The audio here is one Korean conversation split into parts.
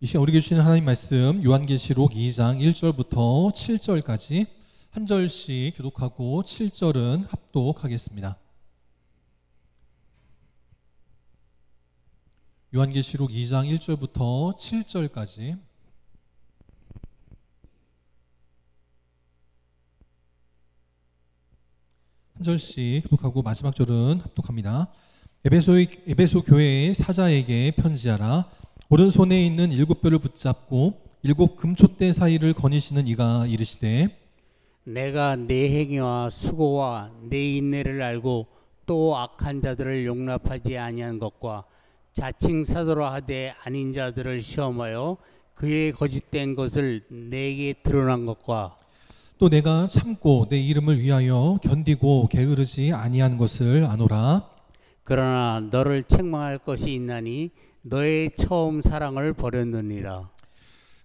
이 시간 우리에게 주시는 하나님 말씀 요한계시록 2장 1절부터 7절까지 한 절씩 교독하고 7절은 합독하겠습니다. 요한계시록 2장 1절부터 7절까지 한 절씩 교독하고 마지막 절은 합독합니다. 에베소 교회의 사자에게 편지하라. 오른손에 있는 7뼈를 붙잡고 7 금촛대 사이를 거니시는 이가 이르시되 내가 내 행위와 수고와 내 인내를 알고 또 악한 자들을 용납하지 아니한 것과 자칭 사도라 하되 아닌 자들을 시험하여 그의 거짓된 것을 내게 드러난 것과 또 내가 참고 내 이름을 위하여 견디고 게으르지 아니한 것을 아노라. 그러나 너를 책망할 것이 있나니 너의 처음 사랑을 버렸느니라.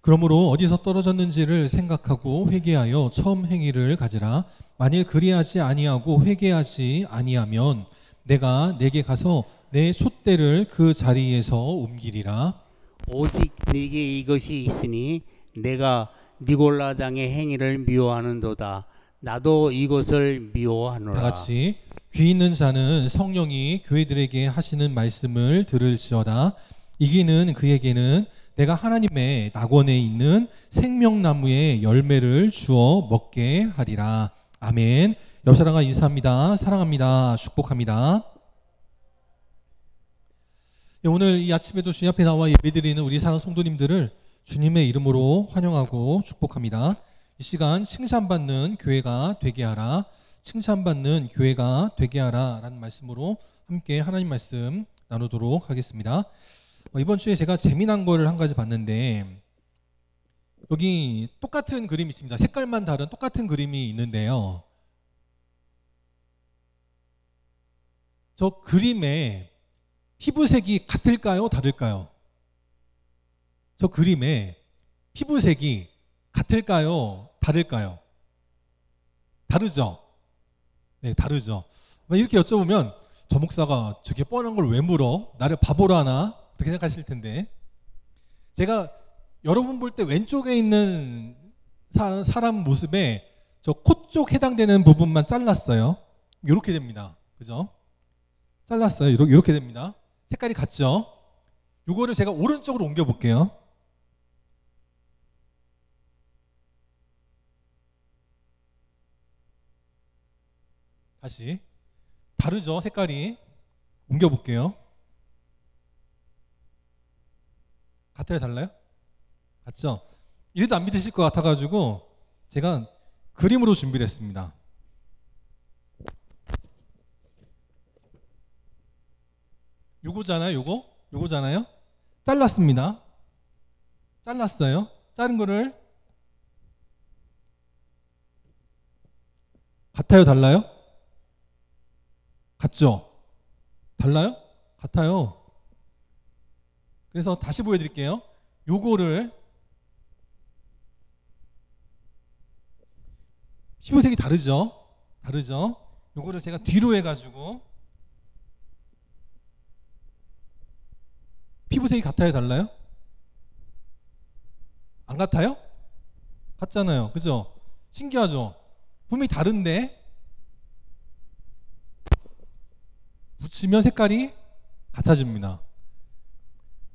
그러므로 어디서 떨어졌는지를 생각하고 회개하여 처음 행위를 가지라. 만일 그리하지 아니하고 회개하지 아니하면 내가 내게 가서 내 촛대를 그 자리에서 옮기리라. 오직 네게 이것이 있으니 내가 니골라당의 행위를 미워하는도다. 나도 이것을 미워하노라. 다 같이 귀 있는 자는 성령이 교회들에게 하시는 말씀을 들을지어다. 이기는 그에게는 내가 하나님의 낙원에 있는 생명나무의 열매를 주어 먹게 하리라. 아멘. 여사랑아 인사합니다. 사랑합니다. 축복합니다. 오늘 이 아침에도 주님 앞에 나와 예배드리는 우리 사랑 성도님들을 주님의 이름으로 환영하고 축복합니다. 이 시간 칭찬받는 교회가 되게 하라, 칭찬받는 교회가 되게 하라 라는 말씀으로 함께 하나님 말씀 나누도록 하겠습니다. 이번 주에 제가 재미난 거를 한 가지 봤는데 여기 똑같은 그림이 있습니다. 색깔만 다른 똑같은 그림이 있는데요. 저 그림에 피부색이 같을까요? 다를까요? 저 그림에 피부색이 같을까요? 다를까요? 다르죠? 네, 다르죠. 이렇게 여쭤보면 저 목사가 저게 뻔한 걸 왜 물어? 나를 바보로 하나? 그렇게 생각하실 텐데 제가 여러분 볼 때 왼쪽에 있는 사람 모습에 저 코 쪽 해당되는 부분만 잘랐어요. 이렇게 됩니다. 그죠? 잘랐어요. 이렇게 됩니다. 색깔이 같죠? 요거를 제가 오른쪽으로 옮겨 볼게요. 다시 다르죠? 색깔이. 옮겨 볼게요. 같아요? 달라요? 같죠? 이래도 안 믿으실 것 같아가지고 제가 그림으로 준비를 했습니다. 요거잖아요. 요거잖아요. 잘랐습니다. 잘랐어요. 자른 거를 같아요? 달라요? 같죠? 달라요? 같아요. 그래서 다시 보여드릴게요. 요거를 피부색이 다르죠? 다르죠? 요거를 제가 뒤로 해가지고 피부색이 같아요? 달라요? 안 같아요? 같잖아요. 그죠? 신기하죠? 분명히 다른데 붙이면 색깔이 같아집니다.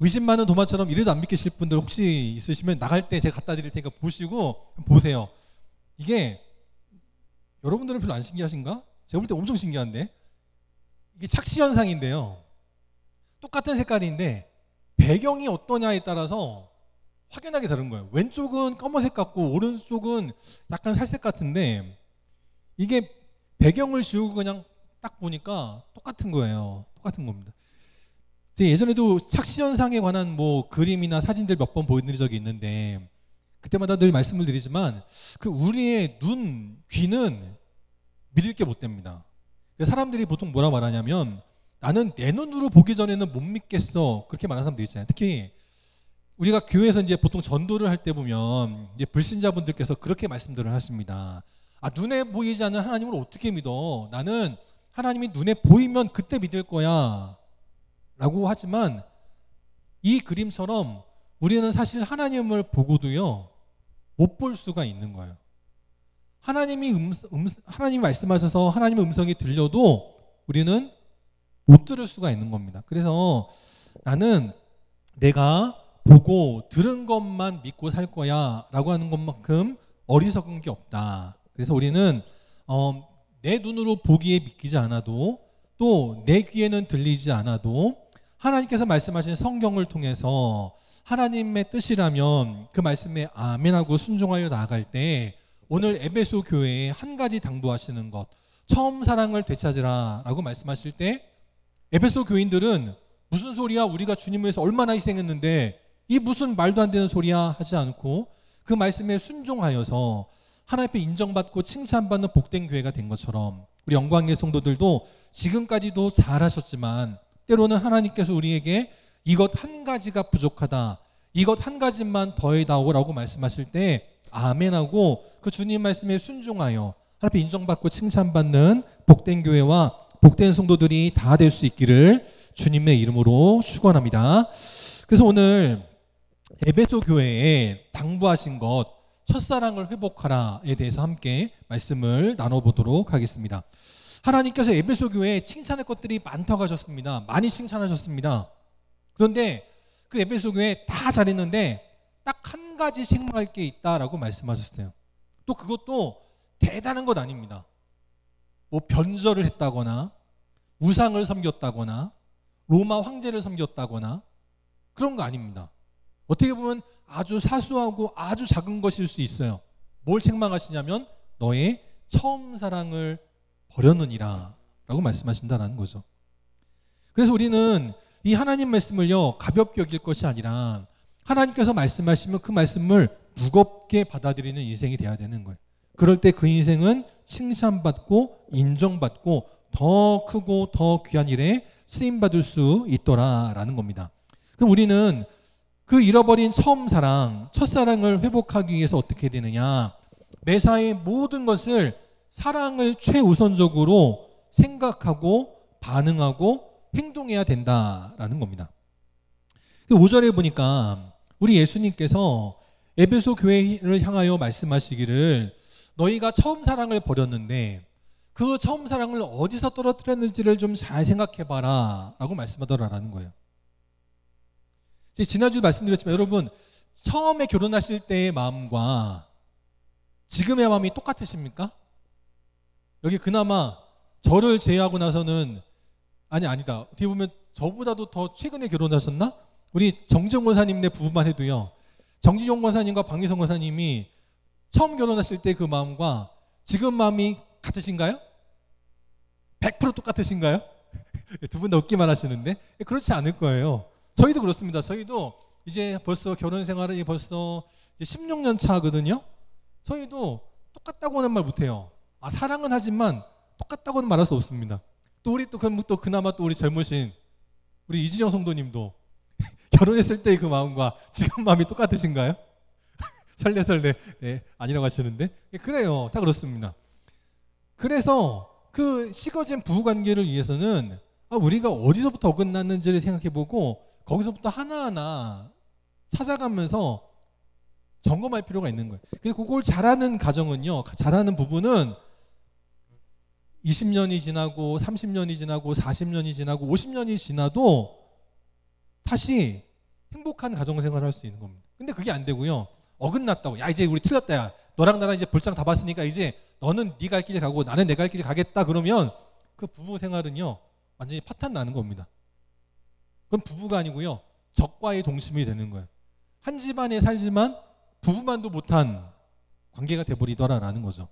의심 많은 도마처럼 이래도 안 믿기실 분들 혹시 있으시면 나갈 때 제가 갖다 드릴 테니까 보시고 보세요. 이게 여러분들은 별로 안 신기하신가? 제가 볼 때 엄청 신기한데 이게 착시 현상인데요. 똑같은 색깔인데 배경이 어떠냐에 따라서 확연하게 다른 거예요. 왼쪽은 검은색 같고 오른쪽은 약간 살색 같은데 이게 배경을 지우고 그냥 딱 보니까 똑같은 거예요. 똑같은 겁니다. 제가 예전에도 착시 현상에 관한 뭐 그림이나 사진들 몇 번 보여드린 적이 있는데 그때마다 늘 말씀을 드리지만 그 우리의 눈, 귀는 믿을 게 못 됩니다. 사람들이 보통 뭐라 말하냐면 나는 내 눈으로 보기 전에는 못 믿겠어. 그렇게 말하는 사람들 있잖아요. 특히 우리가 교회에서 이제 보통 전도를 할 때 보면 이제 불신자분들께서 그렇게 말씀들을 하십니다. 눈에 보이지 않는 하나님을 어떻게 믿어? 나는 하나님이 눈에 보이면 그때 믿을 거야 라고 하지만 이 그림처럼 우리는 사실 하나님을 보고도요 못 볼 수가 있는 거예요. 하나님이 하나님이 말씀하셔서 하나님의 음성이 들려도 우리는 못 들을 수가 있는 겁니다. 그래서 나는 내가 보고 들은 것만 믿고 살 거야 라고 하는 것만큼 어리석은 게 없다. 그래서 우리는 내 눈으로 보기에 믿기지 않아도 또 내 귀에는 들리지 않아도 하나님께서 말씀하신 성경을 통해서 하나님의 뜻이라면 그 말씀에 아멘하고 순종하여 나아갈 때 오늘 에베소 교회에 한 가지 당부하시는 것, 처음 사랑을 되찾으라 라고 말씀하실 때 에베소 교인들은 무슨 소리야, 우리가 주님을 위해서 얼마나 희생했는데 이 무슨 말도 안 되는 소리야 하지 않고 그 말씀에 순종하여서 하나님 앞에 인정받고 칭찬받는 복된 교회가 된 것처럼 우리 영광의 성도들도 지금까지도 잘하셨지만 때로는 하나님께서 우리에게 이것 한 가지가 부족하다, 이것 한 가지만 더해다오라고 말씀하실 때 아멘하고 그 주님 말씀에 순종하여 하나님 앞에 인정받고 칭찬받는 복된 교회와 복된 성도들이 다 될 수 있기를 주님의 이름으로 축원합니다. 그래서 오늘 에베소 교회에 당부하신 것, 첫사랑을 회복하라에 대해서 함께 말씀을 나눠보도록 하겠습니다. 하나님께서 에베소 교회에 칭찬할 것들이 많다고 하셨습니다. 많이 칭찬하셨습니다. 그런데 그 에베소 교회 다 잘했는데 딱 한 가지 책망할 게 있다라고 말씀하셨어요. 또 그것도 대단한 것 아닙니다. 뭐 변절을 했다거나 우상을 섬겼다거나 로마 황제를 섬겼다거나 그런 거 아닙니다. 어떻게 보면 아주 사소하고 아주 작은 것일 수 있어요. 뭘 책망하시냐면 너의 처음 사랑을 버렸느니라 라고 말씀하신다는 거죠. 그래서 우리는 이 하나님 말씀을요 가볍게 여길 것이 아니라 하나님께서 말씀하시면 그 말씀을 무겁게 받아들이는 인생이 돼야 되는 거예요. 그럴 때 그 인생은 칭찬받고 인정받고 더 크고 더 귀한 일에 쓰임받을 수 있더라라는 겁니다. 그럼 우리는 그 잃어버린 처음 사랑, 첫사랑을 회복하기 위해서 어떻게 되느냐, 매사의 모든 것을 사랑을 최우선적으로 생각하고 반응하고 행동해야 된다라는 겁니다. 5절에 보니까 우리 예수님께서 에베소 교회를 향하여 말씀하시기를 너희가 처음 사랑을 버렸는데 그 처음 사랑을 어디서 떨어뜨렸는지를 좀 잘 생각해봐라 라고 말씀하더라라는 거예요. 지난주도 말씀드렸지만 여러분 처음에 결혼하실 때의 마음과 지금의 마음이 똑같으십니까? 여기 그나마 저를 제외하고 나서는 아니다. 어떻게 보면 저보다도 더 최근에 결혼하셨나? 우리 정지용 권사님네 부부만 해도요. 정지용 권사님과 박미성 권사님이 처음 결혼하실 때 그 마음과 지금 마음이 같으신가요? 100% 똑같으신가요? 두 분 다 웃기만 하시는데 그렇지 않을 거예요. 저희도 그렇습니다. 저희도 이제 벌써 결혼 생활이 벌써 이제 16년 차거든요. 저희도 똑같다고는 말 못해요. 사랑은 하지만 똑같다고는 말할 수 없습니다. 또 우리 또 그나마 또 우리 젊으신 우리 이진영 성도님도 결혼했을 때의 그 마음과 지금 마음이 똑같으신가요? 설레설레 아니라고 하시는데 그래요. 다 그렇습니다. 그래서 그 식어진 부부관계를 위해서는 우리가 어디서부터 어긋났는지를 생각해보고 거기서부터 하나하나 찾아가면서 점검할 필요가 있는 거예요. 그래서 그걸 잘하는 가정은요, 잘하는 부부는 20년이 지나고 30년이 지나고 40년이 지나고 50년이 지나도 다시 행복한 가정생활을 할 수 있는 겁니다. 근데 그게 안 되고요. 어긋났다고. 야 이제 우리 틀렸다. 야 너랑 나랑 이제 볼장 다 봤으니까 이제 너는 네 갈 길 가고 나는 내 갈 길 가겠다. 그러면 그 부부 생활은요 완전히 파탄 나는 겁니다. 그건 부부가 아니고요 적과의 동심이 되는 거예요. 한 집안에 살지만 부부만도 못한 관계가 돼버리더라라는 거죠.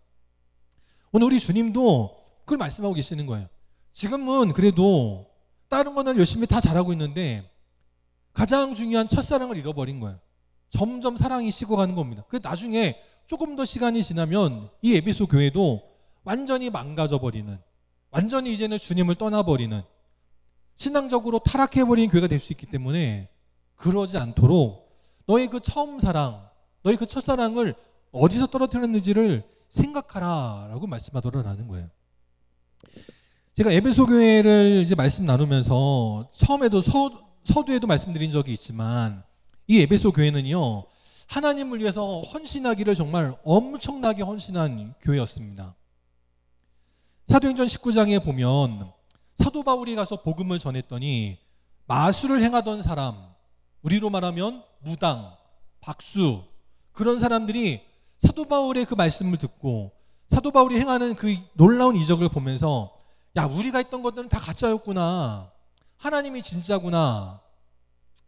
오늘 우리 주님도 그걸 말씀하고 계시는 거예요. 지금은 그래도 다른 거는 열심히 다 잘하고 있는데 가장 중요한 첫사랑을 잃어버린 거예요. 점점 사랑이 식어가는 겁니다. 그 나중에 조금 더 시간이 지나면 이 에베소 교회도 완전히 망가져버리는, 완전히 이제는 주님을 떠나버리는, 신앙적으로 타락해버리는 교회가 될 수 있기 때문에 그러지 않도록 너의 그 처음 사랑, 너의 그 첫사랑을 어디서 떨어뜨렸는지를 생각하라 라고 말씀하더라라는 거예요. 제가 에베소 교회를 이제 말씀 나누면서 처음에도 서두에도 말씀드린 적이 있지만 이 에베소 교회는요, 하나님을 위해서 헌신하기를 정말 엄청나게 헌신한 교회였습니다. 사도행전 19장에 보면 사도 바울이 가서 복음을 전했더니 마술을 행하던 사람, 우리로 말하면 무당, 박수, 그런 사람들이 사도 바울의 그 말씀을 듣고 사도 바울이 행하는 그 놀라운 이적을 보면서 야, 우리가 했던 것들은 다 가짜였구나, 하나님이 진짜구나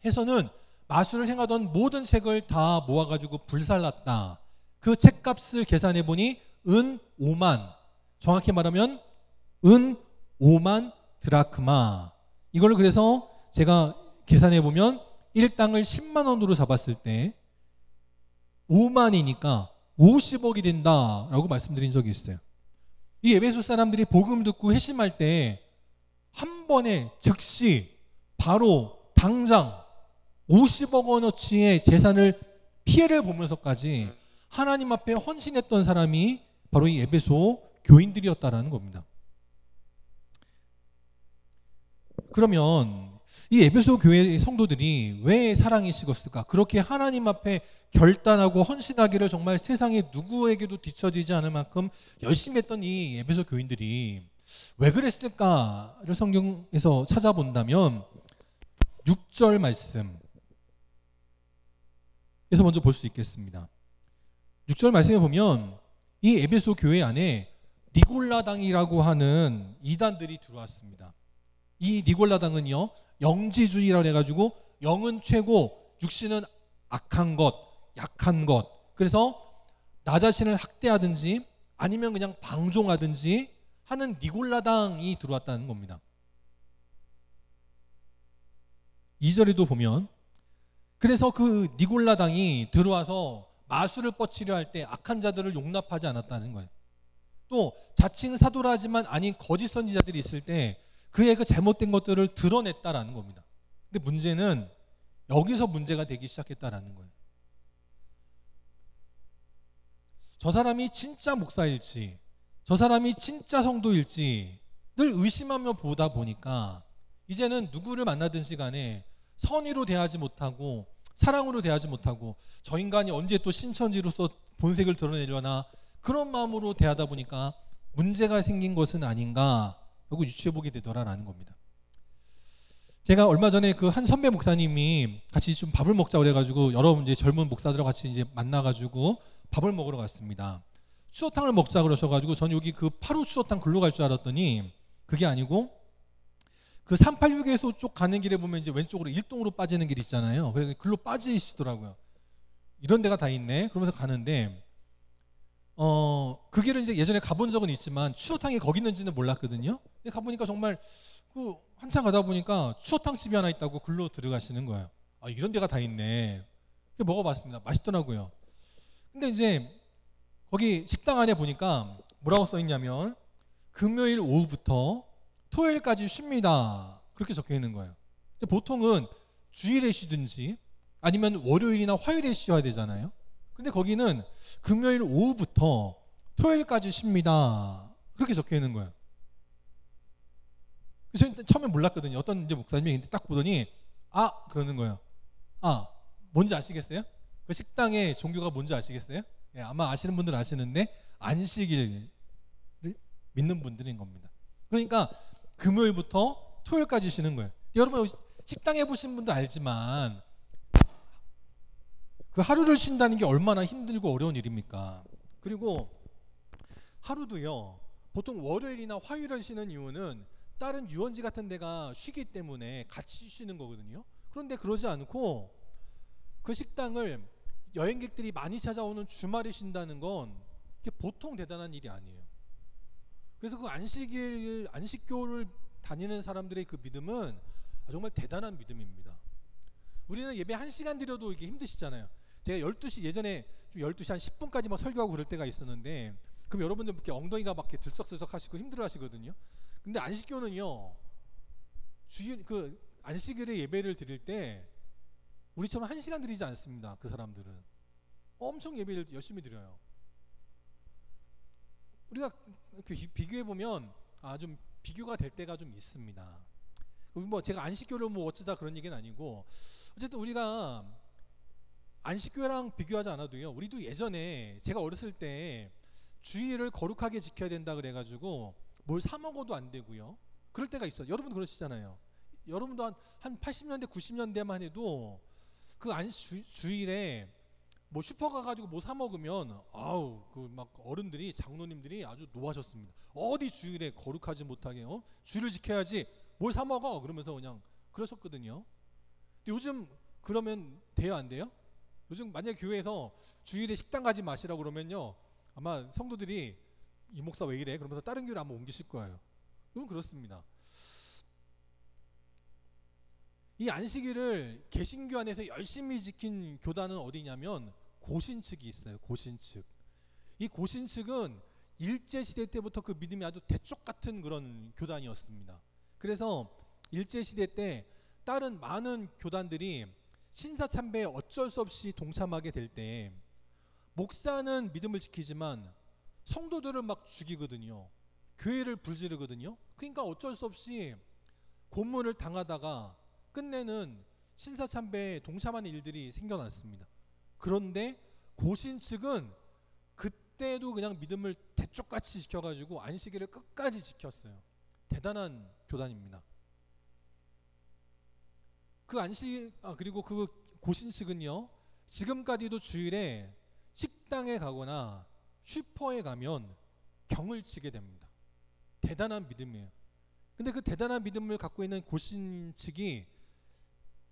해서는 마술을 행하던 모든 책을 다 모아가지고 불살랐다. 그 책값을 계산해 보니 은 5만, 정확히 말하면 은 5만 드라크마. 이걸 그래서 제가 계산해 보면 1당을 10만 원으로 잡았을 때 5만이니까 50억이 된다라고 말씀드린 적이 있어요. 이 에베소 사람들이 복음 듣고 회심할 때 한 번에 즉시 바로 당장 50억 원어치의 재산을 피해를 보면서까지 하나님 앞에 헌신했던 사람이 바로 이 에베소 교인들이었다라는 겁니다. 그러면 이 에베소 교회의 성도들이 왜 사랑이 식었을까? 그렇게 하나님 앞에 결단하고 헌신하기를 정말 세상에 누구에게도 뒤처지지 않을 만큼 열심히 했던 이 에베소 교인들이 왜 그랬을까를 성경에서 찾아본다면 6절 말씀 에서 먼저 볼 수 있겠습니다. 6절 말씀에 보면 이 에베소 교회 안에 니골라당이라고 하는 이단들이 들어왔습니다. 이 니골라당은요, 영지주의라고 해가지고 영은 최고, 육신은 악한 것, 약한 것. 그래서 나 자신을 학대하든지 아니면 그냥 방종하든지 하는 니골라당이 들어왔다는 겁니다. 2절에도 보면 그래서 그 니골라당이 들어와서 마술을 뻗치려 할 때 악한 자들을 용납하지 않았다는 거예요. 또 자칭 사도라지만 아닌 거짓 선지자들이 있을 때 그의 그 잘못된 것들을 드러냈다라는 겁니다. 근데 문제는 여기서 문제가 되기 시작했다라는 거예요. 저 사람이 진짜 목사일지, 저 사람이 진짜 성도일지 늘 의심하며 보다 보니까 이제는 누구를 만나든 시간에 선의로 대하지 못하고 사랑으로 대하지 못하고 저 인간이 언제 또 신천지로서 본색을 드러내려나 그런 마음으로 대하다 보니까 문제가 생긴 것은 아닌가 하고 유추해보게 되더라라는 겁니다. 제가 얼마 전에 그 한 선배 목사님이 같이 좀 밥을 먹자고 그래가지고 여러 이제 젊은 목사들하고 같이 이제 만나가지고 밥을 먹으러 갔습니다. 추어탕을 먹자 그러셔가지고 전 여기 그 8호 추어탕 글로 갈 줄 알았더니 그게 아니고 그 386에서 쪽 가는 길에 보면 이제 왼쪽으로 일동으로 빠지는 길 있잖아요. 그래서 글로 빠지시더라고요. 이런 데가 다 있네. 그러면서 가는데 그 길을 이제 예전에 가본 적은 있지만 추어탕이 거기 있는지는 몰랐거든요. 근데 가보니까 정말 그 한참 가다 보니까 추어탕 집이 하나 있다고 글로 들어가시는 거예요. 아, 이런 데가 다 있네. 먹어봤습니다. 맛있더라고요. 근데 이제 거기 식당 안에 보니까 뭐라고 써 있냐면 금요일 오후부터 토요일까지 쉽니다. 그렇게 적혀 있는 거예요. 보통은 주일에 쉬든지 아니면 월요일이나 화요일에 쉬어야 되잖아요. 근데 거기는 금요일 오후부터 토요일까지 쉽니다. 그렇게 적혀 있는 거예요. 그래서 처음에 몰랐거든요. 어떤 이제 목사님이 딱 보더니 아 그러는 거예요. 아 뭔지 아시겠어요? 그 식당의 종교가 뭔지 아시겠어요? 예, 아마 아시는 분들은 아시는데 안식일을 믿는 분들인 겁니다. 그러니까 금요일부터 토요일까지 쉬는 거예요. 여러분 식당 해보신 분도 알지만 그 하루를 쉰다는 게 얼마나 힘들고 어려운 일입니까? 그리고 하루도요, 보통 월요일이나 화요일을 쉬는 이유는 다른 유원지 같은 데가 쉬기 때문에 같이 쉬는 거거든요. 그런데 그러지 않고 그 식당을 여행객들이 많이 찾아오는 주말에 쉰다는 건 그게 보통 대단한 일이 아니에요. 그래서 그 안식교를 다니는 사람들의 그 믿음은 정말 대단한 믿음입니다. 우리는 예배 1시간 드려도 이게 힘드시잖아요. 제가 12시 예전에 좀 12시 한 10분까지 막 설교하고 그럴 때가 있었는데 그럼 여러분들 이렇게 엉덩이가 막 이렇게 들썩들썩 하시고 힘들어 하시거든요. 근데 안식교는요, 주일 그 안식일에 예배를 드릴 때 우리처럼 1시간 드리지 않습니다. 그 사람들은 엄청 예배를 열심히 드려요. 우리가 비교해 보면 좀 비교가 될 때가 좀 있습니다. 뭐 제가 안식교를 뭐 어쩌다 그런 얘기는 아니고 어쨌든 우리가 안식교회랑 비교하지 않아도요. 우리도 예전에 제가 어렸을 때 주일을 거룩하게 지켜야 된다 그래가지고 뭘 사 먹어도 안 되고요. 그럴 때가 있어요. 여러분 그러시잖아요. 여러분도 한 80년대 90년대만 해도 그 주일에 뭐 슈퍼 가가지고 뭐 사 먹으면 아우 그 막 어른들이 장로님들이 아주 노하셨습니다. 어디 주일에 거룩하지 못하게 주일을 지켜야지 뭘 사 먹어 그러면서 그냥 그러셨거든요. 근데 요즘 그러면 돼요 안 돼요? 요즘 만약에 교회에서 주일에 식당 가지 마시라고 그러면요 아마 성도들이 이 목사 왜 이래? 그러면서 다른 교회를 아마 옮기실 거예요. 이건 그렇습니다. 이 안식일을 개신교 안에서 열심히 지킨 교단은 어디냐면 고신측이 있어요. 고신측. 이 고신측은 일제시대 때부터 그 믿음이 아주 대쪽 같은 그런 교단이었습니다. 그래서 일제시대 때 다른 많은 교단들이 신사참배에 어쩔 수 없이 동참하게 될 때 목사는 믿음을 지키지만 성도들을 막 죽이거든요. 교회를 불지르거든요. 그러니까 어쩔 수 없이 고문을 당하다가 끝내는 신사참배에 동참하는 일들이 생겨났습니다. 그런데 고신 측은 그때도 그냥 믿음을 대쪽같이 지켜가지고 안식일을 끝까지 지켰어요. 대단한 교단입니다. 그리고 그 고신 측은요 지금까지도 주일에 식당에 가거나 슈퍼에 가면 경을 치게 됩니다. 대단한 믿음이에요. 근데 그 대단한 믿음을 갖고 있는 고신 측이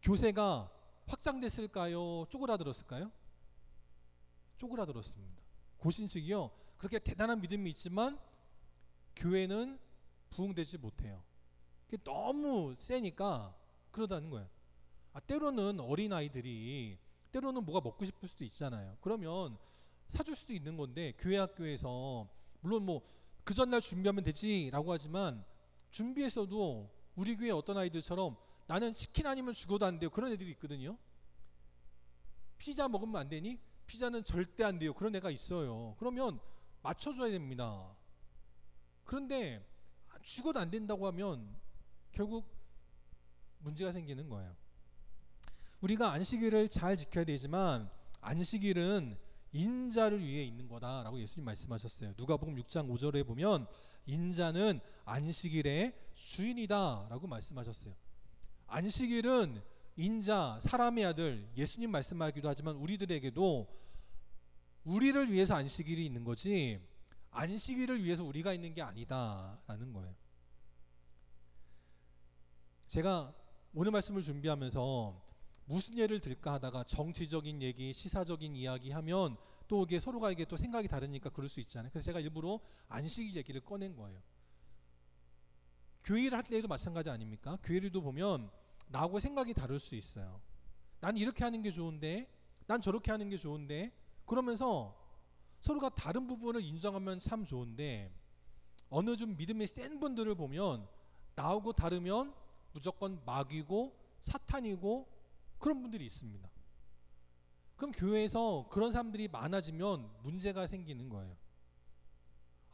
교세가 확장됐을까요? 쪼그라들었을까요? 쪼그라들었습니다. 고신 측이요 그렇게 대단한 믿음이 있지만 교회는 부흥되지 못해요. 그게 너무 세니까 그러다는 거예요. 때로는 어린아이들이 때로는 뭐가 먹고 싶을 수도 있잖아요. 그러면 사줄 수도 있는 건데 교회 학교에서 물론 뭐 그 전날 준비하면 되지라고 하지만 준비했어도 우리 교회 어떤 아이들처럼 나는 치킨 아니면 죽어도 안 돼요. 그런 애들이 있거든요. 피자 먹으면 안 되니? 피자는 절대 안 돼요. 그런 애가 있어요. 그러면 맞춰줘야 됩니다. 그런데 죽어도 안 된다고 하면 결국 문제가 생기는 거예요. 우리가 안식일을 잘 지켜야 되지만 안식일은 인자를 위해 있는 거다라고 예수님 말씀하셨어요. 누가복음 6장 5절에 보면 인자는 안식일의 주인이다라고 말씀하셨어요. 안식일은 인자 사람의 아들 예수님 말씀하기도 하지만 우리들에게도 우리를 위해서 안식일이 있는 거지 안식일을 위해서 우리가 있는 게 아니다라는 거예요. 제가 오늘 말씀을 준비하면서 무슨 예를 들까 하다가 정치적인 얘기, 시사적인 이야기 하면 또 이게 서로가 이게 또 생각이 다르니까 그럴 수 있잖아요. 그래서 제가 일부러 안식일 얘기를 꺼낸 거예요. 교회를 할 때도 마찬가지 아닙니까? 교회를도 보면 나하고 생각이 다를 수 있어요. 난 이렇게 하는 게 좋은데, 난 저렇게 하는 게 좋은데, 그러면서 서로가 다른 부분을 인정하면 참 좋은데 어느 좀 믿음이 센 분들을 보면 나하고 다르면 무조건 마귀고 사탄이고 그런 분들이 있습니다. 그럼 교회에서 그런 사람들이 많아지면 문제가 생기는 거예요.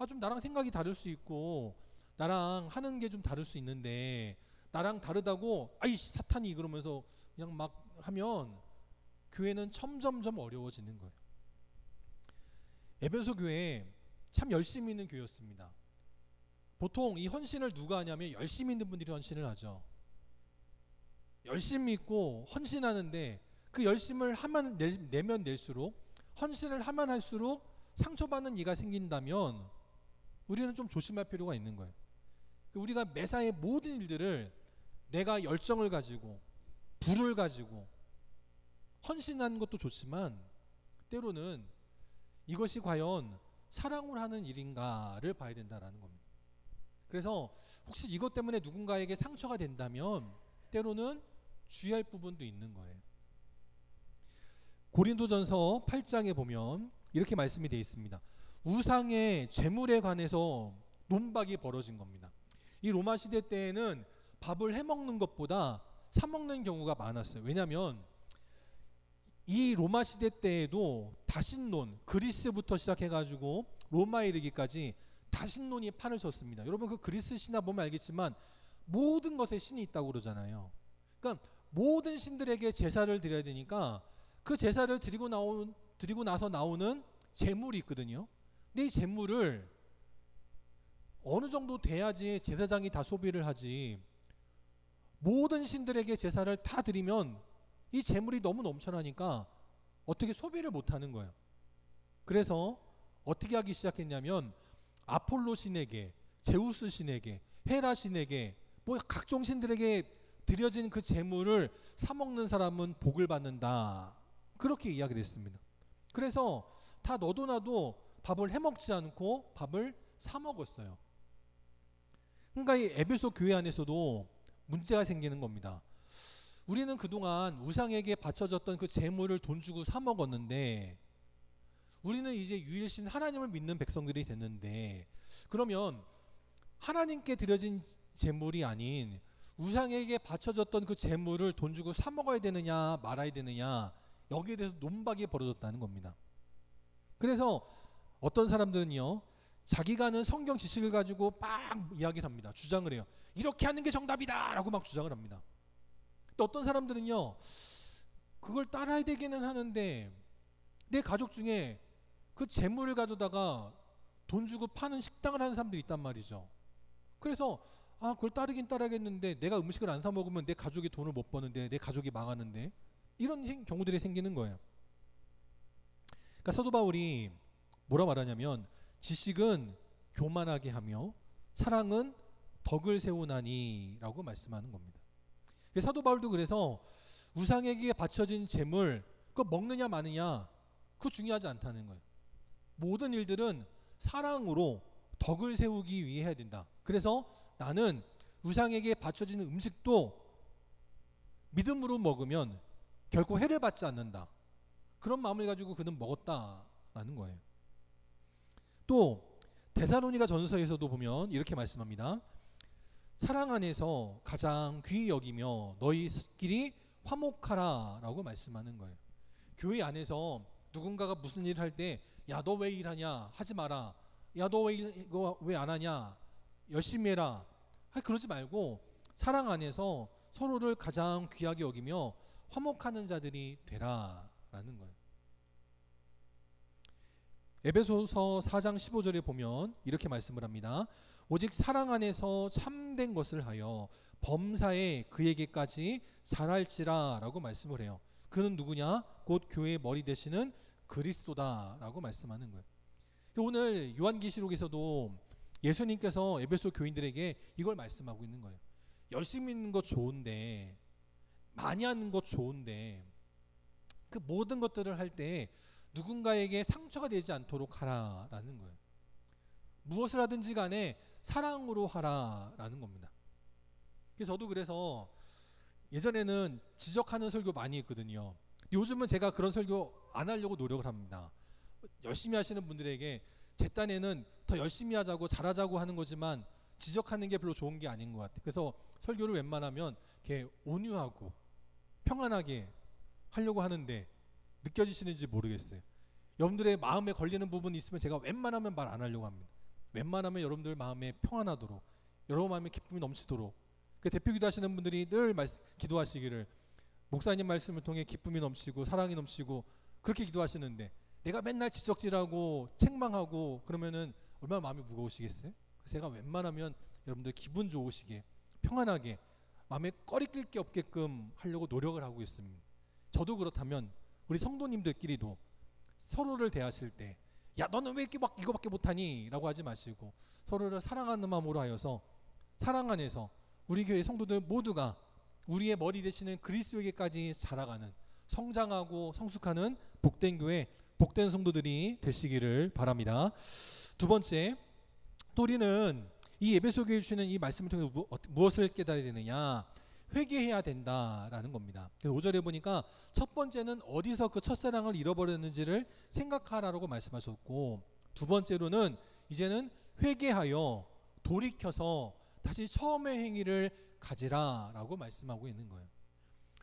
좀 나랑 생각이 다를 수 있고 나랑 하는 게 좀 다를 수 있는데 나랑 다르다고 아이씨 사탄이 그러면서 그냥 막 하면 교회는 점점점 어려워지는 거예요. 에베소 교회 참 열심히 있는 교회였습니다. 보통 이 헌신을 누가 하냐면 열심히 있는 분들이 헌신을 하죠. 열심히 있고 헌신하는데 그 열심을 내면 낼수록 헌신을 하면 할수록 상처받는 이가 생긴다면 우리는 좀 조심할 필요가 있는 거예요. 우리가 매사의 모든 일들을 내가 열정을 가지고 불을 가지고 헌신하는 것도 좋지만 때로는 이것이 과연 사랑을 하는 일인가를 봐야 된다는 겁니다. 그래서 혹시 이것 때문에 누군가에게 상처가 된다면 때로는 주의할 부분도 있는 거예요. 고린도전서 8장에 보면 이렇게 말씀이 되어 있습니다. 우상의 제물에 관해서 논박이 벌어진 겁니다. 이 로마 시대 때에는 밥을 해먹는 것보다 사먹는 경우가 많았어요. 왜냐하면 이 로마 시대 때에도 다신론, 그리스부터 시작해가지고 로마에 이르기까지 다신론이 판을 쳤습니다. 여러분 그 그리스 신화 보면 알겠지만 모든 것에 신이 있다고 그러잖아요. 그러니까 모든 신들에게 제사를 드려야 되니까 그 제사를 드리고 나서 나오는 제물이 있거든요. 근데 이 제물을 어느 정도 돼야지 제사장이 다 소비를 하지, 모든 신들에게 제사를 다 드리면 이 제물이 너무 넘쳐나니까 어떻게 소비를 못하는 거예요. 그래서 어떻게 하기 시작했냐면 아폴로 신에게, 제우스 신에게, 헤라 신에게, 뭐 각종 신들에게 드려진 그 제물을 사 먹는 사람은 복을 받는다, 그렇게 이야기를 했습니다. 그래서 다 너도 나도 밥을 해 먹지 않고 밥을 사 먹었어요. 그러니까 이 에베소 교회 안에서도 문제가 생기는 겁니다. 우리는 그동안 우상에게 바쳐졌던 그 제물을 돈 주고 사 먹었는데, 우리는 이제 유일신 하나님을 믿는 백성들이 됐는데, 그러면 하나님께 드려진 제물이 아닌 우상에게 바쳐졌던 그 제물을 돈 주고 사 먹어야 되느냐 말아야 되느냐, 여기에 대해서 논박이 벌어졌다는 겁니다. 그래서 어떤 사람들은요, 자기가 아는 성경 지식을 가지고 막 이야기를 합니다. 주장을 해요. 이렇게 하는 게 정답이다 라고 막 주장을 합니다. 또 어떤 사람들은요, 그걸 따라야 되기는 하는데 내 가족 중에 그 재물을 가져다가 돈 주고 파는 식당을 하는 사람들이 있단 말이죠. 그래서 그걸 따르긴 따라야겠는데 내가 음식을 안 사 먹으면 내 가족이 돈을 못 버는데, 내 가족이 망하는데, 이런 경우들이 생기는 거예요. 그러니까 사도 바울이 뭐라 말하냐면, 지식은 교만하게 하며 사랑은 덕을 세우나니 라고 말씀하는 겁니다. 사도 바울도 그래서 우상에게 바쳐진 재물, 그거 먹느냐 마느냐 그거 중요하지 않다는 거예요. 모든 일들은 사랑으로 덕을 세우기 위해 해야 된다. 그래서 나는 우상에게 바쳐진 음식도 믿음으로 먹으면 결코 해를 받지 않는다, 그런 마음을 가지고 그는 먹었다라는 거예요. 또 데살로니가 전서에서도 보면 이렇게 말씀합니다. 사랑 안에서 가장 귀히 여기며 너희끼리 화목하라 라고 말씀하는 거예요. 교회 안에서 누군가가 무슨 일을 할 때 야 너 왜 일하냐 하지 마라, 야 너 이거 왜 안 하냐 열심히 해라, 그러지 말고 사랑 안에서 서로를 가장 귀하게 여기며 화목하는 자들이 되라 라는 거예요. 에베소서 4장 15절에 보면 이렇게 말씀을 합니다. 오직 사랑 안에서 참된 것을 하여 범사에 그에게까지 잘할지라 라고 말씀을 해요. 그는 누구냐? 곧 교회의 머리 되시는 그리스도다 라고 말씀하는 거예요. 오늘 요한계시록에서도 예수님께서 에베소 교인들에게 이걸 말씀하고 있는 거예요. 열심히 있는 것 좋은데, 많이 하는 것 좋은데, 그 모든 것들을 할 때 누군가에게 상처가 되지 않도록 하라라는 거예요. 무엇을 하든지 간에 사랑으로 하라라는 겁니다. 저도 그래서 예전에는 지적하는 설교 많이 했거든요. 요즘은 제가 그런 설교 안 하려고 노력을 합니다. 열심히 하시는 분들에게 제 딴에는 더 열심히 하자고 잘하자고 하는 거지만 지적하는 게 별로 좋은 게 아닌 것 같아요. 그래서 설교를 웬만하면 이렇게 온유하고 평안하게 하려고 하는데 느껴지시는지 모르겠어요. 여러분들의 마음에 걸리는 부분이 있으면 제가 웬만하면 말 안 하려고 합니다. 웬만하면 여러분들 마음에 평안하도록, 여러분 마음에 기쁨이 넘치도록. 그 대표 기도하시는 분들이 늘 기도하시기를 목사님 말씀을 통해 기쁨이 넘치고 사랑이 넘치고 그렇게 기도하시는데, 내가 맨날 지적질하고 책망하고 그러면은 얼마나 마음이 무거우시겠어요? 그래서 제가 웬만하면 여러분들 기분 좋으시게 평안하게 마음에 꺼리 낄 게 없게끔 하려고 노력을 하고 있습니다. 저도 그렇다면 우리 성도님들끼리도 서로를 대하실 때 야 너는 왜 이렇게 막 이거밖에 못하니? 라고 하지 마시고 서로를 사랑하는 마음으로 하여서 사랑 안에서 우리 교회 성도들 모두가 우리의 머리 되시는 그리스도에게까지 자라가는, 성장하고 성숙하는 복된 교회, 복된 성도들이 되시기를 바랍니다. 두 번째, 또 우리는 이 에베소 교회에 주시는 이 말씀을 통해 무엇을 깨달아야 되느냐? 회개해야 된다라는 겁니다. 그래서 5절에 보니까 첫 번째는 어디서 그 첫사랑을 잃어버렸는지를 생각하라고 말씀하셨고, 두 번째로는 이제는 회개하여 돌이켜서 다시 처음의 행위를 가지라라고 말씀하고 있는 거예요.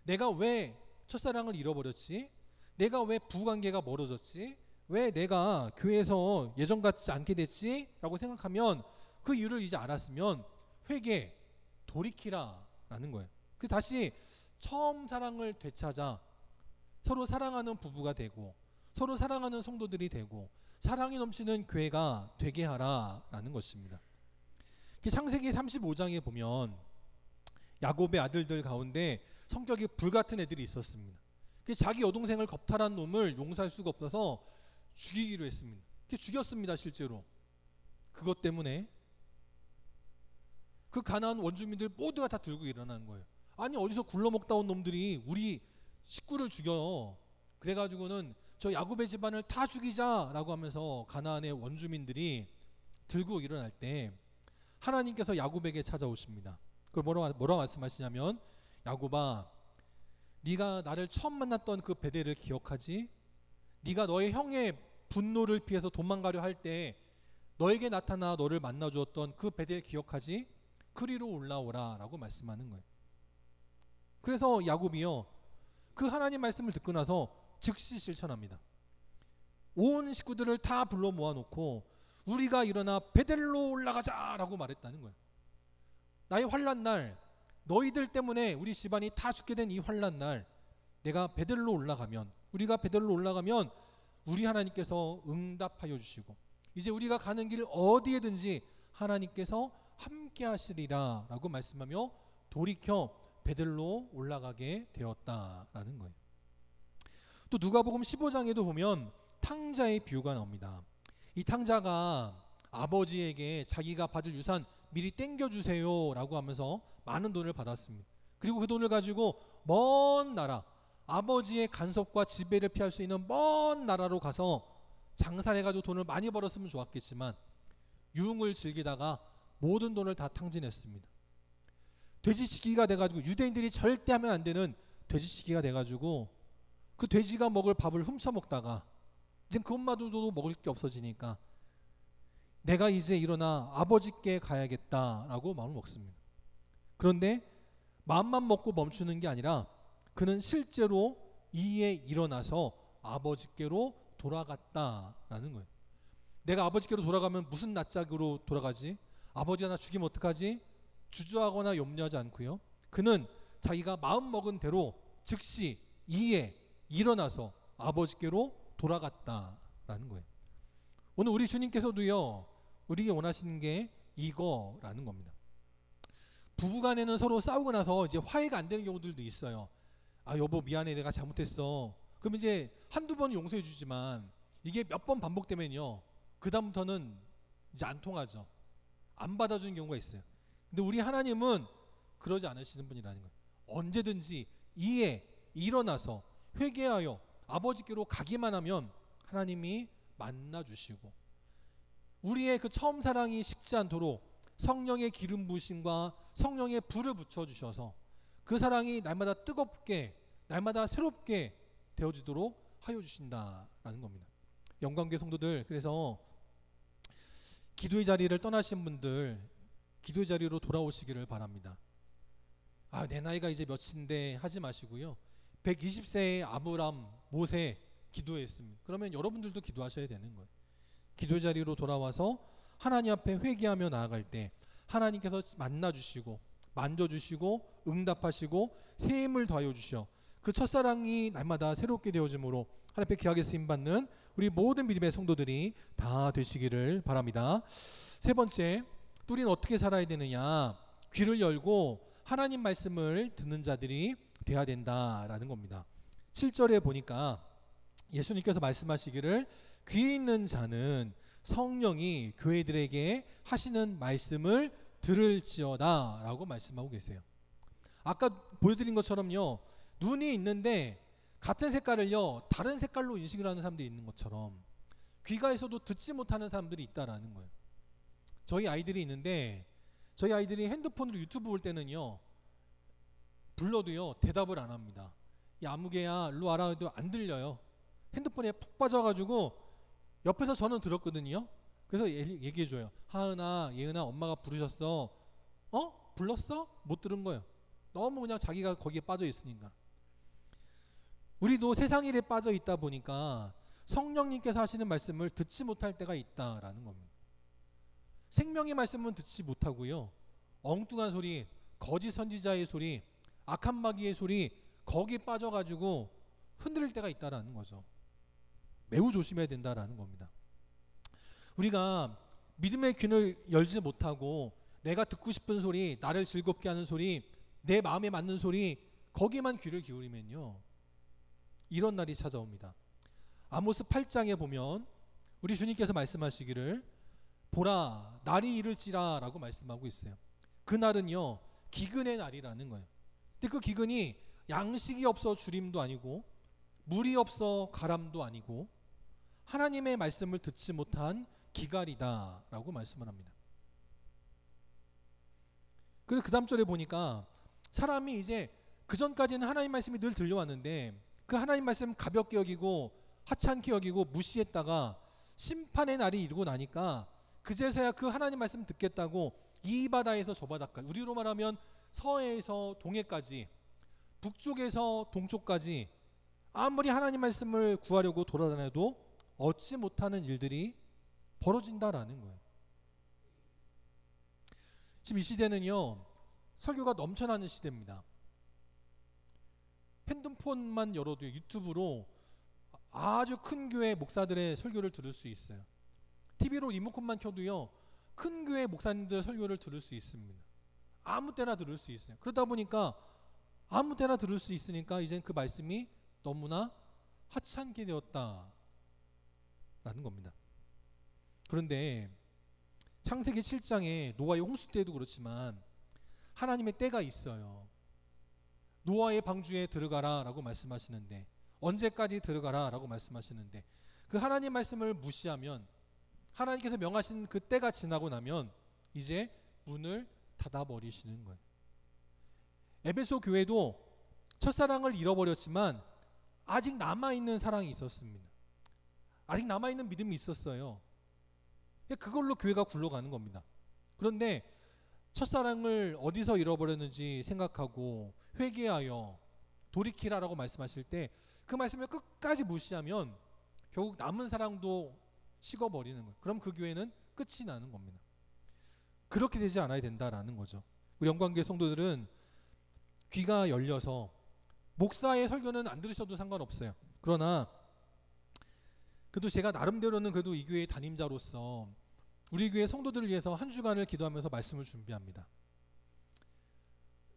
내가 왜 첫사랑을 잃어버렸지? 내가 왜 부관계가 멀어졌지? 왜 내가 교회에서 예전 같지 않게 됐지? 라고 생각하면 그 이유를 이제 알았으면 회개, 돌이키라 라는 거예요. 그 다시 처음 사랑을 되찾아 서로 사랑하는 부부가 되고 서로 사랑하는 성도들이 되고 사랑이 넘치는 교회가 되게 하라라는 것입니다. 창세기 35장에 보면 야곱의 아들들 가운데 성격이 불같은 애들이 있었습니다. 자기 여동생을 겁탈한 놈을 용서할 수가 없어서 죽이기로 했습니다. 죽였습니다. 실제로. 그것 때문에 그 가나안 원주민들 모두가 다 들고 일어나는 거예요. 아니 어디서 굴러먹다 온 놈들이 우리 식구를 죽여. 그래가지고는 저 야곱의 집안을 다 죽이자라고 하면서 가나안의 원주민들이 들고 일어날 때 하나님께서 야곱에게 찾아오십니다. 그걸 뭐라고 말씀하시냐면, 야곱아, 네가 나를 처음 만났던 그 베델을 기억하지? 네가 너의 형의 분노를 피해서 도망가려 할 때 너에게 나타나 너를 만나 주었던 그 베델 기억하지? 그리로 올라오라 라고 말씀하는 거예요. 그래서 야곱이요, 그 하나님 말씀을 듣고 나서 즉시 실천합니다. 온 식구들을 다 불러 모아놓고 우리가 일어나 베델로 올라가자 라고 말했다는 거예요. 나의 환난 날, 너희들 때문에 우리 집안이 다 죽게 된 이 환난 날, 내가 베델로 올라가면, 우리가 베델로 올라가면 우리 하나님께서 응답하여 주시고 이제 우리가 가는 길 어디에든지 하나님께서 함께 하시리라 라고 말씀하며 돌이켜 베델로 올라가게 되었다라는 거예요. 또 누가복음 15장에도 보면 탕자의 비유가 나옵니다. 이 탕자가 아버지에게 자기가 받을 유산 미리 땡겨주세요 라고 하면서 많은 돈을 받았습니다. 그리고 그 돈을 가지고 먼 나라, 아버지의 간섭과 지배를 피할 수 있는 먼 나라로 가서 장사를 해가지고 돈을 많이 벌었으면 좋았겠지만 유흥을 즐기다가 모든 돈을 다 탕진했습니다. 돼지치기가 돼가지고, 유대인들이 절대 하면 안 되는 돼지치기가 돼가지고 그 돼지가 먹을 밥을 훔쳐먹다가 이제 그것마저도 먹을 게 없어지니까 내가 이제 일어나 아버지께 가야겠다라고 마음을 먹습니다. 그런데 마음만 먹고 멈추는 게 아니라 그는 실제로 이에 일어나서 아버지께로 돌아갔다라는 거예요. 내가 아버지께로 돌아가면 무슨 낯짝으로 돌아가지? 아버지가 나 죽이면 어떡하지? 주저하거나 염려하지 않고요, 그는 자기가 마음먹은 대로 즉시 이에 일어나서 아버지께로 돌아갔다라는 거예요. 오늘 우리 주님께서도요, 우리에게 원하시는 게 이거라는 겁니다. 부부간에는 서로 싸우고 나서 이제 화해가 안 되는 경우들도 있어요. 아, 여보 미안해, 내가 잘못했어. 그럼 이제 한두 번 용서해 주지만 이게 몇 번 반복되면요, 그 다음부터는 이제 안 통하죠. 안 받아주는 경우가 있어요. 근데 우리 하나님은 그러지 않으시는 분이라는 거예요. 언제든지 이에 일어나서 회개하여 아버지께로 가기만 하면 하나님이 만나주시고 우리의 그 처음 사랑이 식지 않도록 성령의 기름 부으심과 성령의 불을 붙여주셔서 그 사랑이 날마다 뜨겁게, 날마다 새롭게 되어지도록 하여 주신다라는 겁니다. 영광교회 성도들, 그래서 기도의 자리를 떠나신 분들 기도의 자리로 돌아오시기를 바랍니다. 아, 내 나이가 이제 몇인데 하지 마시고요, 120세의 아브람, 모세 기도했습니다. 그러면 여러분들도 기도하셔야 되는 거예요. 기도의 자리로 돌아와서 하나님 앞에 회개하며 나아갈 때 하나님께서 만나주시고 만져주시고 응답하시고 새 힘을 더하여 주셔 그 첫사랑이 날마다 새롭게 되어짐으로 하나님 앞에 귀하게 쓰임받는 우리 모든 믿음의 성도들이 다 되시기를 바랍니다. 세 번째, 또 우리는 어떻게 살아야 되느냐? 귀를 열고 하나님 말씀을 듣는 자들이 돼야 된다라는 겁니다. 7절에 보니까 예수님께서 말씀하시기를 귀 있는 자는 성령이 교회들에게 하시는 말씀을 들을지어다 라고 말씀하고 계세요. 아까 보여드린 것처럼요, 눈이 있는데 같은 색깔을요 다른 색깔로 인식을 하는 사람들이 있는 것처럼 귀가 있어도 듣지 못하는 사람들이 있다라는 거예요. 저희 아이들이 있는데 저희 아이들이 핸드폰으로 유튜브 볼 때는요 불러도요 대답을 안 합니다. 야 아무개야 일로 와라 해도 안 들려요. 핸드폰에 푹 빠져가지고 옆에서 저는 들었거든요. 그래서 얘기해줘요. 하은아, 예은아, 엄마가 부르셨어. 어? 불렀어? 못 들은 거예요. 너무 그냥 자기가 거기에 빠져 있으니까. 우리도 세상 일에 빠져 있다 보니까 성령님께서 하시는 말씀을 듣지 못할 때가 있다라는 겁니다. 생명의 말씀은 듣지 못하고요, 엉뚱한 소리, 거짓 선지자의 소리, 악한 마귀의 소리, 거기에 빠져가지고 흔들릴 때가 있다라는 거죠. 매우 조심해야 된다라는 겁니다. 우리가 믿음의 귀를 열지 못하고 내가 듣고 싶은 소리, 나를 즐겁게 하는 소리, 내 마음에 맞는 소리, 거기만 귀를 기울이면요, 이런 날이 찾아옵니다. 아모스 8장에 보면 우리 주님께서 말씀하시기를 보라 날이 이를지라 라고 말씀하고 있어요. 그 날은요 기근의 날이라는 거예요. 근데 그 기근이 양식이 없어 주림도 아니고 물이 없어 가람도 아니고 하나님의 말씀을 듣지 못한 기갈이다 라고 말씀을 합니다. 그리고 그 다음 절에 보니까 사람이 이제 그 전까지는 하나님 말씀이 늘 들려왔는데 그 하나님 말씀 가볍게 여기고 하찮게 여기고 무시했다가 심판의 날이 이르고 나니까 그제서야 그 하나님 말씀 듣겠다고 이 바다에서 저 바다까지, 우리로 말하면 서해에서 동해까지, 북쪽에서 동쪽까지 아무리 하나님 말씀을 구하려고 돌아다녀도 얻지 못하는 일들이 벌어진다라는 거예요. 지금 이 시대는요 설교가 넘쳐나는 시대입니다. 핸드폰만 열어도 유튜브로 아주 큰 교회 목사들의 설교를 들을 수 있어요. TV로 리모컨만 켜도요 큰 교회 목사님들 설교를 들을 수 있습니다. 아무 때나 들을 수 있어요. 그러다 보니까 아무 때나 들을 수 있으니까 이젠 그 말씀이 너무나 하찮게 되었다라는 겁니다. 그런데 창세기 7장에 노아의 홍수 때도 그렇지만 하나님의 때가 있어요. 노아의 방주에 들어가라 라고 말씀하시는데, 언제까지 들어가라 라고 말씀하시는데, 그 하나님 말씀을 무시하면, 하나님께서 명하신 그 때가 지나고 나면 이제 문을 닫아버리시는 거예요. 에베소 교회도 첫사랑을 잃어버렸지만 아직 남아있는 사랑이 있었습니다. 아직 남아있는 믿음이 있었어요. 그걸로 교회가 굴러가는 겁니다. 그런데 첫사랑을 어디서 잃어버렸는지 생각하고 회개하여 돌이키라라고 말씀하실 때 그 말씀을 끝까지 무시하면 결국 남은 사랑도 식어버리는 거예요. 그럼 그 교회는 끝이 나는 겁니다. 그렇게 되지 않아야 된다라는 거죠. 우리 영광교회 성도들은 귀가 열려서 목사의 설교는 안 들으셔도 상관없어요. 그러나 그래도 제가 나름대로는 그래도 이 교회의 담임자로서 우리 교회 성도들을 위해서 한 주간을 기도하면서 말씀을 준비합니다.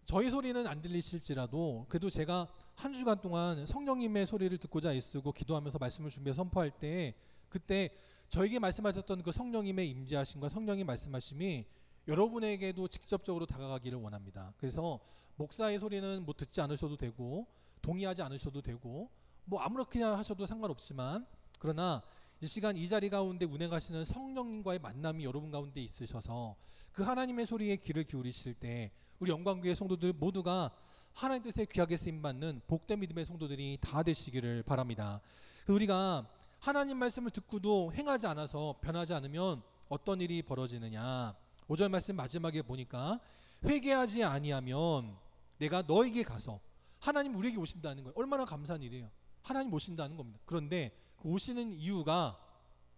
저희 소리는 안 들리실지라도 그래도 제가 한 주간 동안 성령님의 소리를 듣고자 애쓰고 기도하면서 말씀을 준비해 선포할 때 그때 저에게 말씀하셨던 그 성령님의 임재하심과 성령의 말씀하심이 여러분에게도 직접적으로 다가가기를 원합니다. 그래서 목사의 소리는 뭐 듣지 않으셔도 되고 동의하지 않으셔도 되고 뭐 아무렇게나 하셔도 상관없지만, 그러나 이 시간 이 자리 가운데 운행하시는 성령님과의 만남이 여러분 가운데 있으셔서 그 하나님의 소리에 귀를 기울이실 때 우리 영광교회 성도들 모두가 하나님 뜻에 귀하게 쓰임받는 복된 믿음의 성도들이 다 되시기를 바랍니다. 우리가 하나님 말씀을 듣고도 행하지 않아서 변하지 않으면 어떤 일이 벌어지느냐, 5절 말씀 마지막에 보니까 회개하지 아니하면 내가 너에게 가서, 하나님 우리에게 오신다는 거예요. 얼마나 감사한 일이에요. 하나님 오신다는 겁니다. 그런데 그 오시는 이유가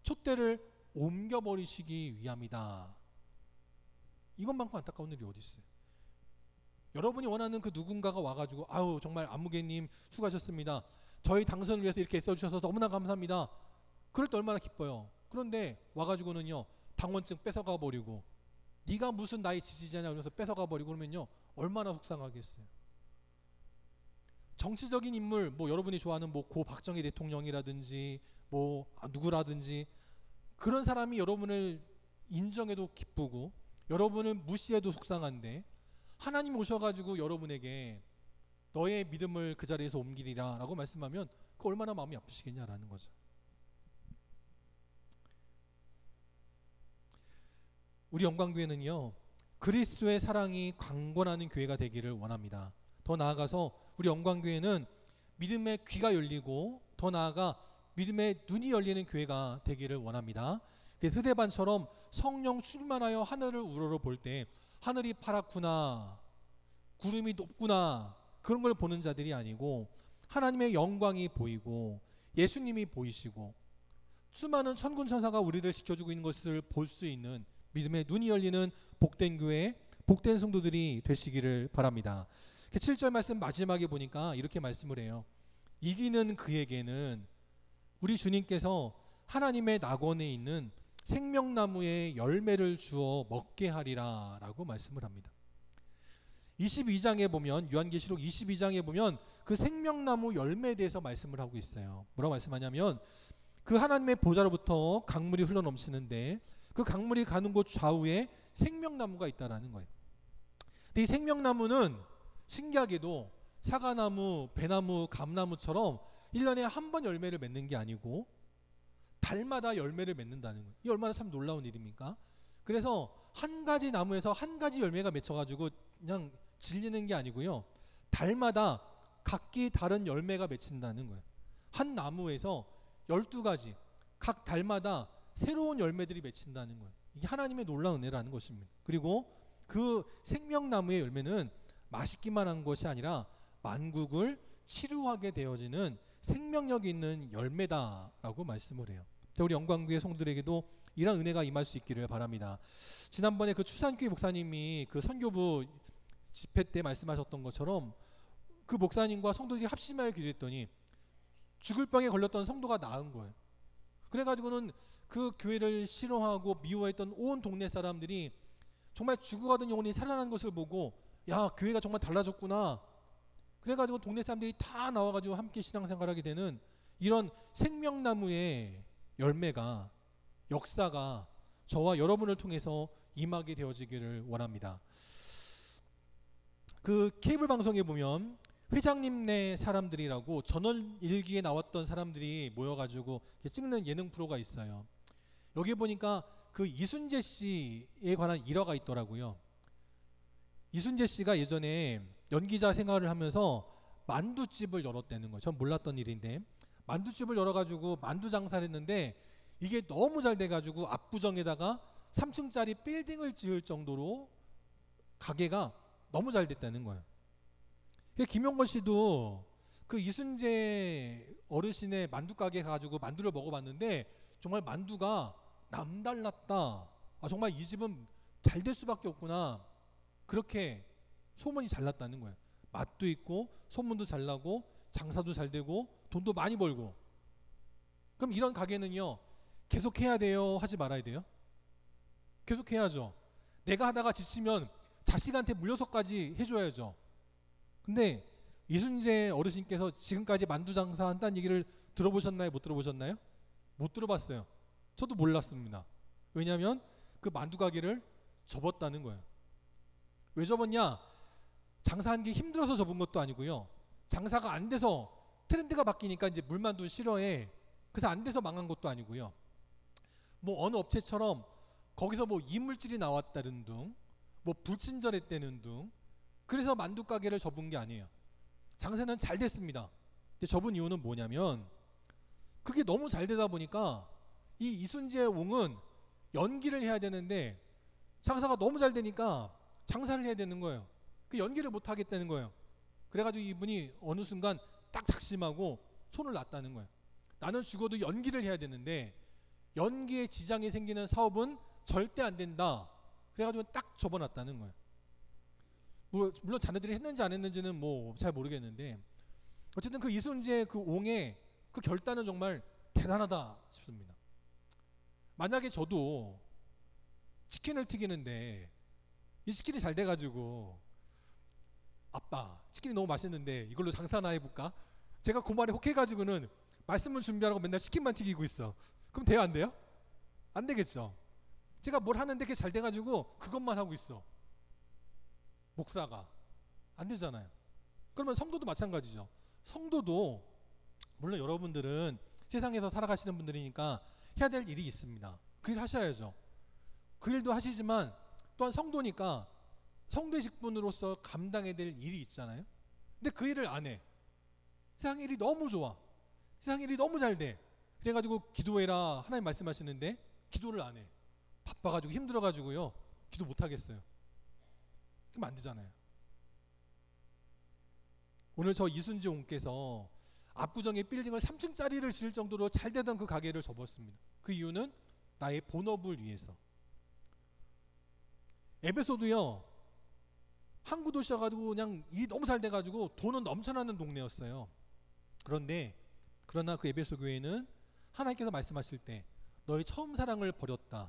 촛대를 옮겨버리시기 위함이다. 이것만큼 안타까운 일이 어디 있어요. 여러분이 원하는 그 누군가가 와가지고 아우 정말 안무개님 수고하셨습니다. 저희 당선을 위해서 이렇게 애써주셔서 너무나 감사합니다. 그럴 때 얼마나 기뻐요. 그런데 와가지고는요 당원증 뺏어가 버리고 네가 무슨 나의 지지자냐 그러면서 뺏어가 버리고 그러면요 얼마나 속상하겠어요. 정치적인 인물, 뭐 여러분이 좋아하는 뭐 고 박정희 대통령이라든지 뭐 누구라든지 그런 사람이 여러분을 인정해도 기쁘고 여러분을 무시해도 속상한데, 하나님 오셔가지고 여러분에게 너의 믿음을 그 자리에서 옮기리라 라고 말씀하면 그 얼마나 마음이 아프시겠냐라는 거죠. 우리 영광교회는요 그리스도의 사랑이 강권하는 교회가 되기를 원합니다. 더 나아가서 우리 영광교회는 믿음의 귀가 열리고 더 나아가 믿음의 눈이 열리는 교회가 되기를 원합니다. 스데반처럼 성령 충만하여 하늘을 우러러 볼 때 하늘이 파랗구나, 구름이 높구나, 그런 걸 보는 자들이 아니고 하나님의 영광이 보이고 예수님이 보이시고 수많은 천군 천사가 우리를 지켜주고 있는 것을 볼 수 있는 믿음의 눈이 열리는 복된 교회, 복된 성도들이 되시기를 바랍니다. 7절 말씀 마지막에 보니까 이렇게 말씀을 해요. 이기는 그에게는 우리 주님께서 하나님의 낙원에 있는 생명나무의 열매를 주어 먹게 하리라 라고 말씀을 합니다. 22장에 보면, 요한계시록 22장에 보면 그 생명나무 열매에 대해서 말씀을 하고 있어요. 뭐라고 말씀하냐면 그 하나님의 보좌로부터 강물이 흘러넘치는데 그 강물이 가는 곳 좌우에 생명나무가 있다라는 거예요. 근데 이 생명나무는 신기하게도 사과나무, 배나무, 감나무처럼 1년에 한 번 열매를 맺는 게 아니고 달마다 열매를 맺는다는 거예요. 이 얼마나 참 놀라운 일입니까? 그래서 한 가지 나무에서 한 가지 열매가 맺혀가지고 그냥 질리는 게 아니고요. 달마다 각기 다른 열매가 맺힌다는 거예요. 한 나무에서 12가지, 각 달마다 새로운 열매들이 맺힌다는 거예요. 이게 하나님의 놀라운 은혜라는 것입니다. 그리고 그 생명나무의 열매는 맛있기만 한 것이 아니라 만국을 치료하게 되어지는 생명력이 있는 열매다라고 말씀을 해요. 우리 영광교회 성도들에게도 이런 은혜가 임할 수 있기를 바랍니다. 지난번에 그 추산교회 목사님이 그 선교부 집회 때 말씀하셨던 것처럼 그 목사님과 성도들이 합심하여 기도했더니 죽을 병에 걸렸던 성도가 나은 거예요. 그래가지고는 그 교회를 싫어하고 미워했던 온 동네 사람들이 정말 죽어가던 영혼이 살아난 것을 보고 야, 교회가 정말 달라졌구나. 그래가지고 동네 사람들이 다 나와가지고 함께 신앙생활하게 되는 이런 생명나무의 열매가, 역사가 저와 여러분을 통해서 임하게 되어지기를 원합니다. 그 케이블 방송에 보면 회장님네 사람들이라고 전원일기에 나왔던 사람들이 모여가지고 찍는 예능 프로가 있어요. 여기 보니까 그 이순재 씨에 관한 일화가 있더라고요. 이순재 씨가 예전에 연기자 생활을 하면서 만두집을 열었다는 거예요. 전 몰랐던 일인데 만두집을 열어가지고 만두 장사를 했는데 이게 너무 잘 돼가지고 압구정에다가 3층짜리 빌딩을 지을 정도로 가게가 너무 잘 됐다는 거예요. 김용건 씨도 그 이순재 어르신의 만두 가게 가가지고 만두를 먹어봤는데 정말 만두가 남달랐다. 아, 정말 이 집은 잘 될 수밖에 없구나. 그렇게 소문이 잘 났다는 거예요. 맛도 있고 소문도 잘 나고 장사도 잘 되고 돈도 많이 벌고. 그럼 이런 가게는요 계속 해야 돼요, 하지 말아야 돼요? 계속 해야죠. 내가 하다가 지치면 자식한테 물려서까지 해줘야죠. 근데 이순재 어르신께서 지금까지 만두 장사 한다는 얘기를 들어보셨나요? 못 들어보셨나요? 못 들어봤어요. 저도 몰랐습니다. 왜냐하면 그 만두 가게를 접었다는 거예요. 왜 접었냐? 장사하는 게 힘들어서 접은 것도 아니고요. 장사가 안 돼서 트렌드가 바뀌니까 이제 물만두 싫어해. 그래서 안 돼서 망한 것도 아니고요. 뭐 어느 업체처럼 거기서 뭐 이물질이 나왔다는 둥, 뭐 불친절했다는 둥, 그래서 만두 가게를 접은 게 아니에요. 장사는 잘 됐습니다. 근데 접은 이유는 뭐냐면 그게 너무 잘 되다 보니까 이 이순재 옹은 연기를 해야 되는데 장사가 너무 잘 되니까 장사를 해야 되는 거예요. 그 연기를 못 하겠다는 거예요. 그래가지고 이분이 어느 순간 딱 작심하고 손을 놨다는 거예요. 나는 죽어도 연기를 해야 되는데 연기에 지장이 생기는 사업은 절대 안 된다. 그래가지고 딱 접어놨다는 거예요. 물론 자네들이 했는지 안 했는지는 뭐 잘 모르겠는데 어쨌든 그 이순재 그 옹의 그 결단은 정말 대단하다 싶습니다. 만약에 저도 치킨을 튀기는데 이 치킨이 잘 돼가지고 아빠 치킨이 너무 맛있는데 이걸로 장사 하나 해볼까? 제가 그 말에 혹해가지고는 말씀을 준비하라고 맨날 치킨만 튀기고 있어. 그럼 돼요 안 돼요? 안 되겠죠. 제가 뭘 하는데 그게 잘 돼가지고 그것만 하고 있어. 목사가 안 되잖아요. 그러면 성도도 마찬가지죠. 성도도 물론 여러분들은 세상에서 살아가시는 분들이니까 해야 될 일이 있습니다. 그 일 하셔야죠. 그 일도 하시지만 또한 성도니까 성도의 직분으로서 감당해야 될 일이 있잖아요. 근데 그 일을 안 해. 세상 일이 너무 좋아. 세상 일이 너무 잘 돼. 그래가지고 기도해라 하나님 말씀하시는데 기도를 안 해. 바빠가지고 힘들어가지고요 기도 못 하겠어요. 그럼 안 되잖아요. 오늘 저 이순재 옹께서 압구정의 빌딩을 3층짜리를 지을 정도로 잘 되던 그 가게를 접었습니다. 그 이유는 나의 본업을 위해서. 에베소도요 항구 도시여가지고 그냥 일이 너무 잘 돼가지고 돈은 넘쳐나는 동네였어요. 그러나 그 에베소 교회는 하나님께서 말씀하실 때 너희 처음 사랑을 버렸다,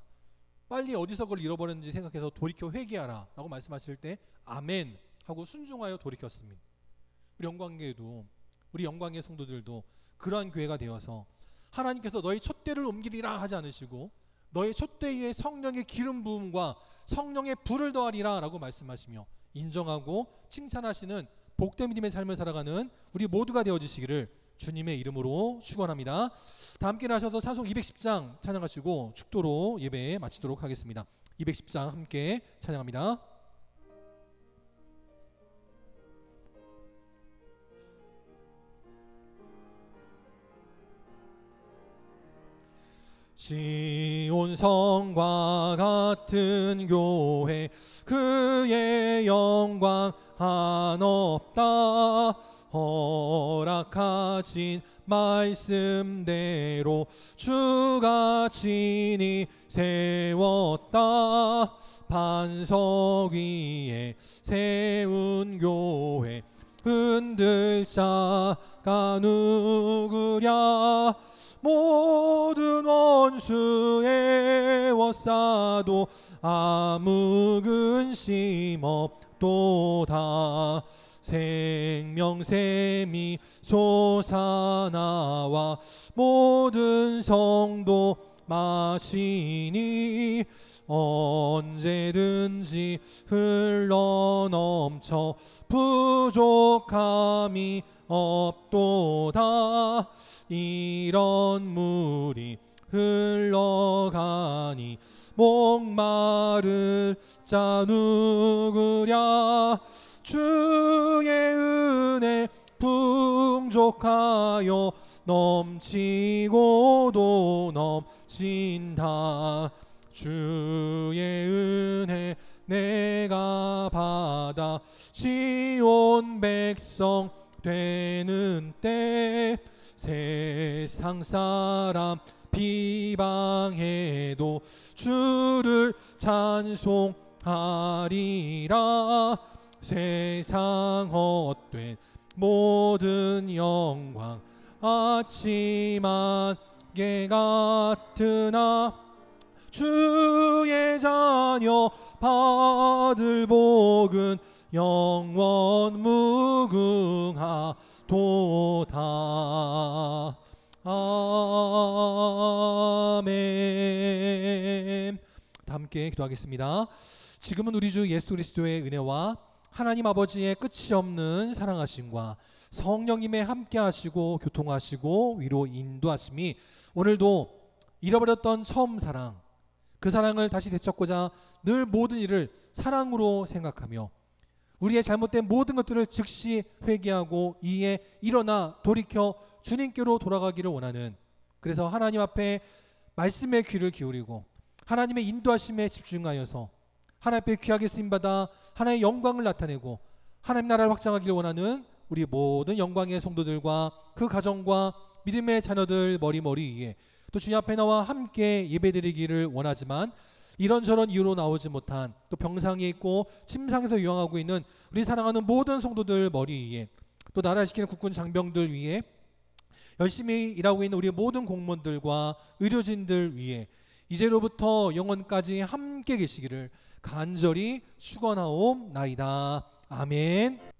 빨리 어디서 그걸 잃어버렸는지 생각해서 돌이켜 회개하라 라고 말씀하실 때 아멘 하고 순종하여 돌이켰습니다. 우리 영광교회도, 우리 영광의 성도들도 그러한 교회가 되어서 하나님께서 너희 촛대를 옮기리라 하지 않으시고 너희 촛대에 성령의 기름 부음과 성령의 불을 더하리라 라고 말씀하시며 인정하고 칭찬하시는 복된 믿음의 삶을 살아가는 우리 모두가 되어주시기를 주님의 이름으로 축원합니다. 다 함께 하셔서 찬송 210장 찬양하시고 축도로 예배 마치도록 하겠습니다. 210장 함께 찬양합니다. 지온성과 같은 교회 그의 영광 한없다. 허락하신 말씀대로 주가 친히 세웠다. 반석 위에 세운 교회 흔들 자가 누구랴. 모든 원수 애워싸도 아무 근심 없도다. 생명샘이 솟아나와 모든 성도 마시니 언제든지 흘러넘쳐 부족함이 없도다. 이런 물이 흘러가니 목마를 자 누구랴. 주의 은혜 풍족하여 넘치고도 넘친다. 주의 은혜 내가 받아 지온 백성 되는 때 세상 사람 비방해도 주를 찬송하리라. 세상 헛된 모든 영광 아침 안개 같으나 주의 자녀 받을 복은 영원 무궁하도다. 아멘. 함께 기도하겠습니다. 지금은 우리 주 예수 그리스도의 은혜와 하나님 아버지의 끝이 없는 사랑하심과 성령님의 함께하시고 교통하시고 위로 인도하심이 오늘도 잃어버렸던 처음 사랑, 그 사랑을 다시 되찾고자 늘 모든 일을 사랑으로 생각하며 우리의 잘못된 모든 것들을 즉시 회개하고 이에 일어나 돌이켜 주님께로 돌아가기를 원하는, 그래서 하나님 앞에 말씀의 귀를 기울이고 하나님의 인도하심에 집중하여서 하나님 앞에 귀하게 쓰임받아 하나님의 영광을 나타내고 하나님 나라를 확장하기를 원하는 우리 모든 영광의 성도들과 그 가정과 믿음의 자녀들 머리머리 위에 또 주님 앞에 나와 함께 예배드리기를 원하지만 이런저런 이유로 나오지 못한, 또 병상에 있고 침상에서 유황하고 있는 우리 사랑하는 모든 성도들 머리 위에, 또 나라를 지키는 국군 장병들 위에, 열심히 일하고 있는 우리 모든 공무원들과 의료진들 위에 이제로부터 영원까지 함께 계시기를 간절히 축원하옵나이다. 아멘.